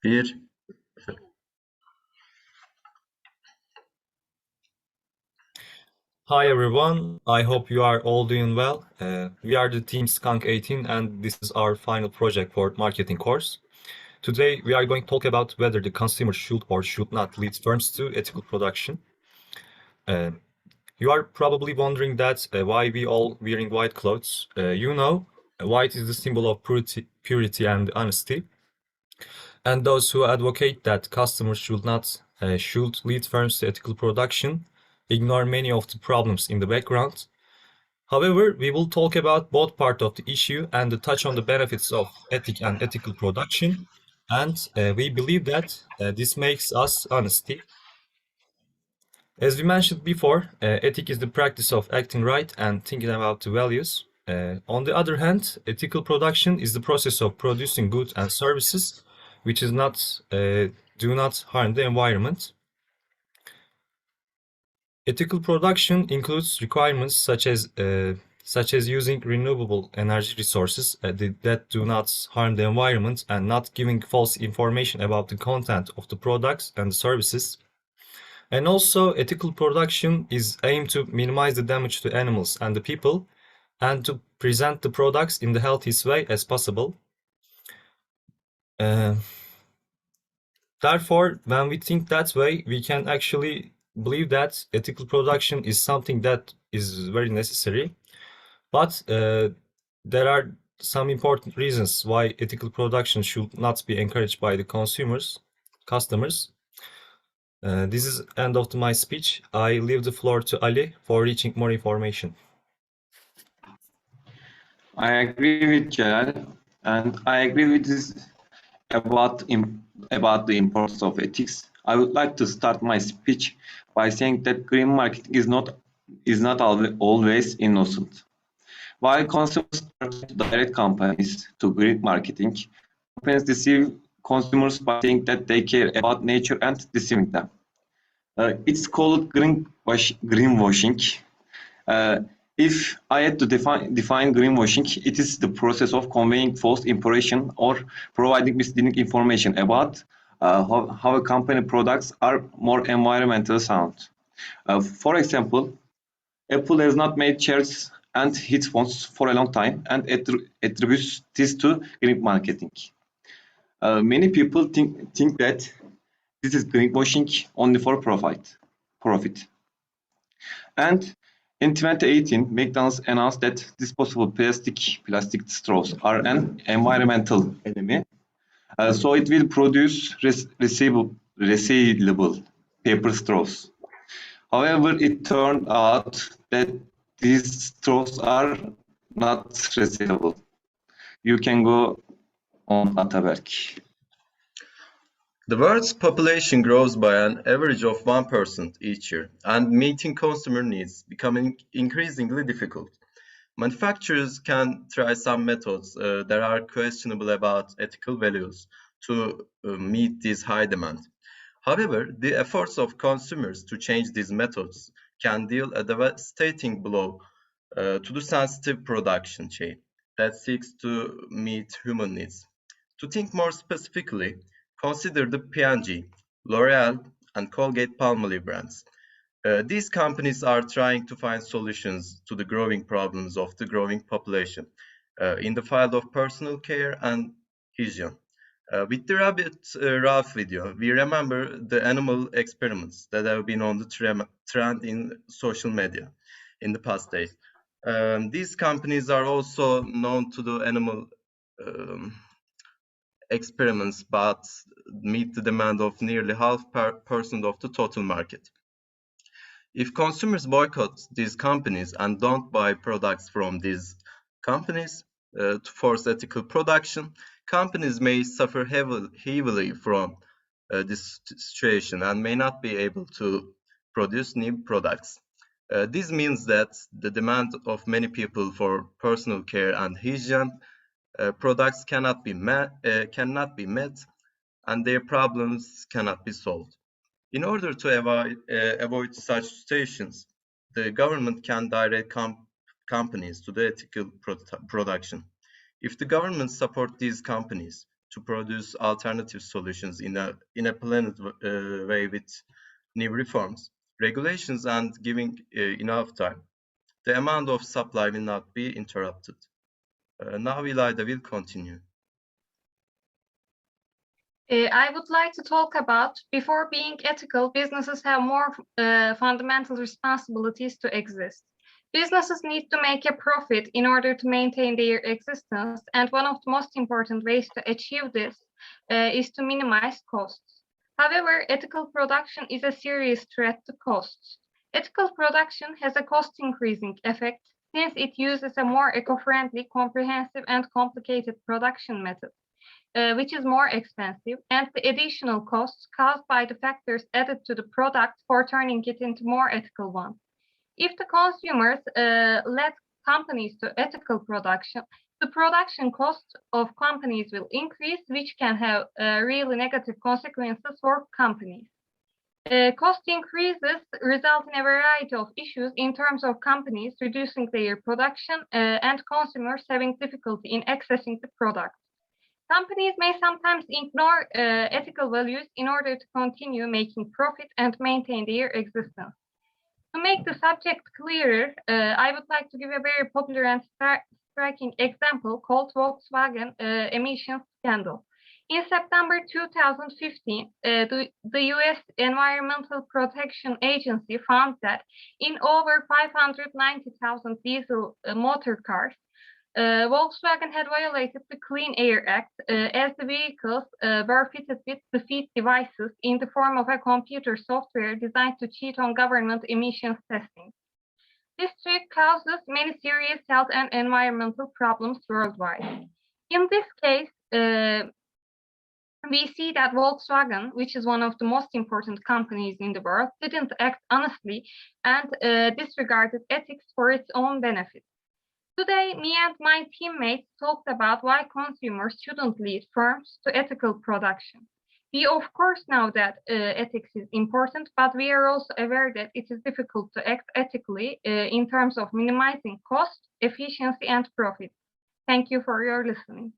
Bir. Hi everyone, I hope you are all doing well. We are the team SKUNK18 and this is our final project for marketing course. Today we are going to talk about whether the consumer should or should not lead firms to ethical production. Uh, you are probably wondering that why we all wearing white clothes. White is the symbol of purity and honesty. And those who advocate that customers should lead firms to ethical production ignore many of the problems in the background. However, we will talk about both parts of the issue and touch on the benefits of ethical production. And we believe that this makes us honesty. As we mentioned before, ethic is the practice of acting right and thinking about the values. On the other hand, ethical production is the process of producing goods and services which is not do not harm the environment. Ethical production includes requirements such as using renewable energy resources that do not harm the environment and not giving false information about the content of the products and services. And also, ethical production is aimed to minimize the damage to animals and the people and to present the products in the healthiest way as possible. Uh, Therefore, when we think that way, we can actually believe that ethical production is something that is very necessary. But there are some important reasons why ethical production should not be encouraged by the customers. This is end of my speech. I leave the floor to Ali for reaching more information. I agree with Celal, and I agree with this about the importance of ethics. I would like to start my speech by saying that green marketing is not always innocent. While consumers target direct companies to green marketing, companies deceive consumers by saying that they care about nature and deceiving them. It's called greenwashing. Uh, if I had to define greenwashing, it is the process of conveying false impression or providing misleading information about how a company products are more environmentally sound. For example, Apple has not made chairs and headphones for a long time and attributes this to green marketing. Many people think that this is greenwashing only for profit. And in 2018, McDonald's announced that disposable plastic straws are an environmental enemy. So it will produce resealable paper straws. However, it turned out that these straws are not resealable. You can go on, Ataberk. The world's population grows by an average of 1% each year, and meeting consumer needs becoming increasingly difficult. Manufacturers can try some methods that are questionable about ethical values to meet this high demand. However, the efforts of consumers to change these methods can deal a devastating blow to the sensitive production chain that seeks to meet human needs. To think more specifically, consider the P&G, L'Oreal, and Colgate-Palmolive brands. These companies are trying to find solutions to the growing problems of the growing population in the field of personal care and hygiene. With the Rabbit Ralph video, we remember the animal experiments that have been on the trend in social media in the past days. These companies are also known to do animal experiments, but meet the demand of nearly half percent of the total market. If consumers boycott these companies and don't buy products from these companies to force ethical production, companies may suffer heavily from this situation and may not be able to produce new products. This means that the demand of many people for personal care and hygiene products cannot be met, and their problems cannot be solved. In order to avoid such situations, the government can direct companies to the ethical production. If the government supports these companies, to produce alternative solutions in a planned way with new reforms, regulations, and giving enough time. The amount of supply will not be interrupted. Now Ilayda will continue. I would like to talk about, before being ethical, businesses have more fundamental responsibilities to exist. Businesses need to make a profit in order to maintain their existence, and one of the most important ways to achieve this is to minimize costs. However, ethical production is a serious threat to costs. Ethical production has a cost-increasing effect since it uses a more eco-friendly, comprehensive, and complicated production method. Which is more expensive, and the additional costs caused by the factors added to the product for turning it into more ethical one. If the consumers led companies to ethical production, the production costs of companies will increase, which can have really negative consequences for companies. Cost increases result in a variety of issues in terms of companies reducing their production and consumers having difficulty in accessing the product. Companies may sometimes ignore ethical values in order to continue making profit and maintain their existence. To make the subject clearer, I would like to give a very popular and striking example called Volkswagen emissions scandal. In September 2015, the US Environmental Protection Agency found that in over 590,000 diesel motor cars, Volkswagen had violated the Clean Air Act as the vehicles were fitted with defeat devices in the form of a computer software designed to cheat on government emissions testing. This trick causes many serious health and environmental problems worldwide. In this case, we see that Volkswagen, which is one of the most important companies in the world, didn't act honestly and disregarded ethics for its own benefit. Today, me and my teammates talked about why consumers shouldn't lead firms to ethical production. We of course know that ethics is important, but we are also aware that it is difficult to act ethically in terms of minimizing cost, efficiency, and profit. Thank you for your listening.